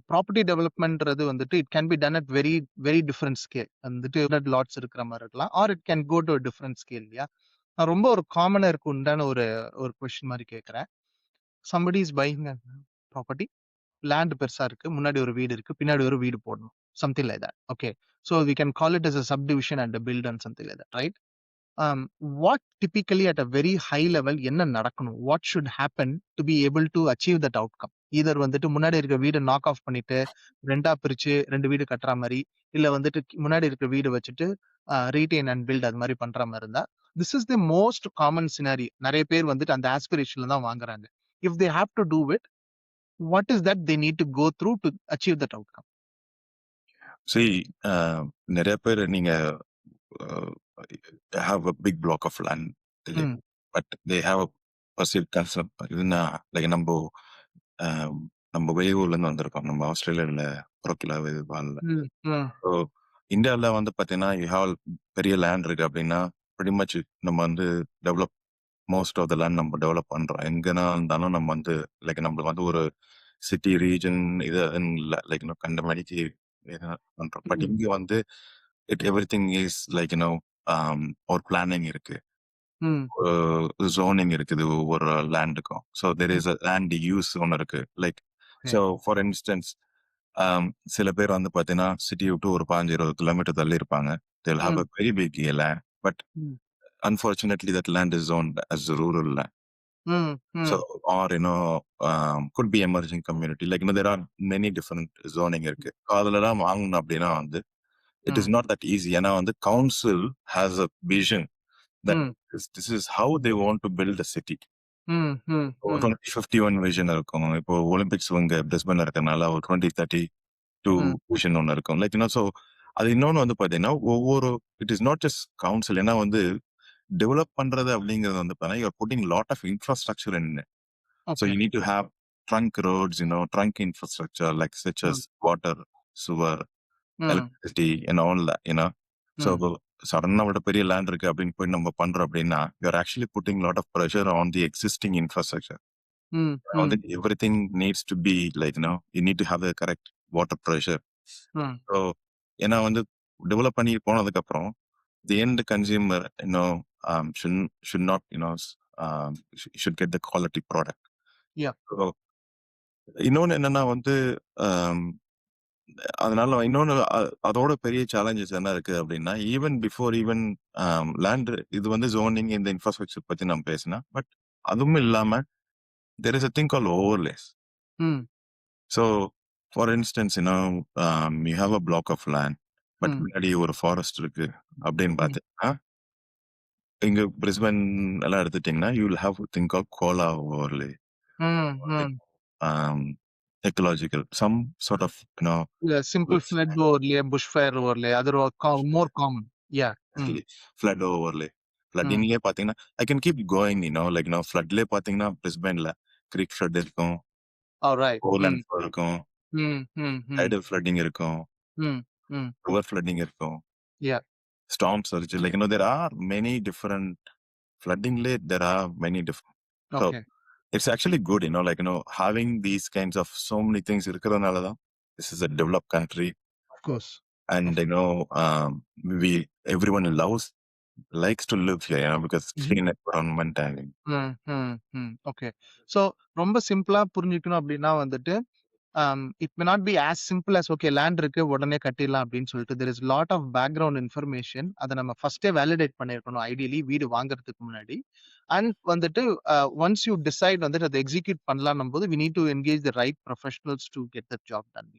Property டெவலப்மெண்ட்ன்றது வந்துட்டு it can be done at very very different scale. வந்துட்டு 100 lots இருக்கிற மாரி இருக்கலாம். Or it can go to different scale இல்லையா? நான் ரொம்ப ஒரு காமனருக்கு உண்டான ஒரு ஒரு கொஸ்டின் மாரி கேட்கிறேன். Somebody is buying a property. Land பெருசா இருக்கு. முன்னாடி ஒரு வீடு இருக்கு. பின்னாடி ஒரு வீடு போடணும். Something like that. Okay. So we can call it as a subdivision and build and something like that, right? What typically at a very high level என்ன நடக்கணும்? What should happen to be able to achieve that outcome? Either வந்துட்டு முன்னாடி இருக்க வீட knock off பண்ணிட்டு 2ஆ பிரிச்சு 2 வீடு கட்டுற மாரி, இல்ல வந்துட்டு முன்னாடி இருக்க வீடு வச்சுட்டு ரீடெயின் அண்ட் பில்ட் அது மாரி பண்ற மாரி இருந்தா, this is the most common scenario. நெறைய பேர் வந்துட்டு அந்த ஆஸ்பிரேஷன்ல தான் வாங்குறாங்க. If they have to do it, what is that they need to go through to achieve that outcome? See, நிறைய பேர் நீங்க have a big block of land, Mm, but they have a perceived concept. இதுன்னா like நம்ம வெளியூர்ல இருந்து வந்திருக்கோம். நம்ம ஆஸ்திரேலியால பிறக்கல வாழ்ல. mm, mm, ஸோ இந்தியாவில் வந்து பார்த்தீங்கன்னா பெரிய லேண்ட் இருக்கு அப்படின்னா pretty much நம்ம வந்து develop most of the land நம்ம டெவலப் பண்றோம். எங்கன்னா இருந்தாலும் நம்ம வந்து லைக் நம்மளுக்கு வந்து ஒரு சிட்டி ரீஜன் இது இல்லை லைக் கண்ட மணிக்கு பண்றோம். பட் mm, இங்க வந்து எவ்ரி திங் இஸ் லைக் ஒரு பிளானிங் இருக்கு, mm, ஜோனிங் இருக்குது ஒவ்வொரு லேண்டுக்கும். So there mm. Is a land use ஒன்று இருக்கு. Like so Okay. For instance சில பேர் வந்து பார்த்தீங்கன்னா சிட்டி விட்டு ஒரு 15-20 கிலோமீட்டர் தள்ளி இருப்பாங்க. They'll have Mm, a very big land, but mm, unfortunately that land is zoned as a rural land. mm, So, mm, or could be emerging community. Like there are many different zoning இருக்கு. அதெல்லாம் வாங்கணும் அப்படின்னா வந்து it is mm, not that easy. ஏன்னா வந்து council has a vision that mm, this is how they want to build a city. mm, mm, mm, 2051 vision இருக்கும். இப்போ Olympics இங்க பிரிஸ்பன்ல இருக்கறனால ஒரு 2032 mm, விஷன் ஒன்று இருக்கும். லைக் ஸோ அது இன்னொன்று வந்து பார்த்தீங்கன்னா ஒவ்வொரு it is not just council. ஏன்னா வந்து டெவலப் பண்றது அப்படிங்கிறது வந்து பார்த்தீங்கன்னா you are putting lot of infrastructure in. So okay. you need to have trunk roads, trunk infrastructure like such as Mm, water, sewer, mm, electricity and all that. So mm, சடனா விட பெரிய land இருக்கு அப்படின்னு போய் நம்ம பண்றோம் அப்படின்னா you are actually putting lot of pressure on the existing infrastructure. mm, வந்து mm, everything needs to be like you need to have the correct water pressure. mm, so ஏன்னா வந்து டெவலப் பண்ணி போனதுக்கு அப்புறம் the end consumer should not should get the quality product. yeah. So, இன்னொன்னு என்னன்னா வந்து ஆம், அதனால இன்னொன்னு அதோட பெரிய சேலஞ்சஸ் என்ன இருக்கு அப்படின்னா ஈவன் லேண்ட் இது வந்து ஜோனிங் இந்த இன்ஃப்ராஸ்ட்ரக்சர் பத்தி நம்ம பேசினா பட் அதுவும் இல்லாம there is a thing call overlays. Mm, so for instance you have a block of land but mm, முன்னாடி ஒரு ஃபாரஸ்ட் இருக்கு அப்படின்னு mm, பார்த்தீங்கன்னா இங்க பிரிஸ்பன் எல்லாம் எடுத்துட்டீங்கன்னா you will have thing call koala overlay, mm, mm. ecological, some sort of, Yeah, simple flood overlay, bushfire overlay, other more common. Yeah. Mm, flood overlay. mm. floodingலயே பாத்தீங்கன்னா I can keep going, like floodலயே பாத்தீங்கன்னா பிரிஸ்பேன்ல creek flood இருக்கும், All right. overland Mm, flood இருக்கும், mm, mm, mm, tidal flooding இருக்கும், mm, mm. river flooding இருக்கும், Yeah. storm surge, there are many different floodingலயே there are many different. So Okay. it's actually good, having these kinds of so many things இருக்கிறதுனால தான் this is a developed country. Of course. And everyone likes to live here, because Mhm. clean environment and ம், ம், ம். Okay. So ரொம்ப சிம்பிளா புரிஞ்சுக்கணும் அப்டின்னா வந்துட்டு, it may not be as simple as okay land இருக்கு உடனே கட்டிடலாம் அப்படின்னு சொல்லிட்டு there is lot of background information. அத நம்ம ஃபர்ஸ்ட்டே வேலிடேட் பண்ணியிருக்கணும் ஐடியலி வீடு வாங்குறதுக்கு முன்னாடி. அண்ட் வந்துட்டு ஒன்ஸ் யூ டிசைட் வந்துட்டு அத எக்ஸிக்யூட் பண்ணலாம்னும் போது we need to engage the right professionals to get that job ton.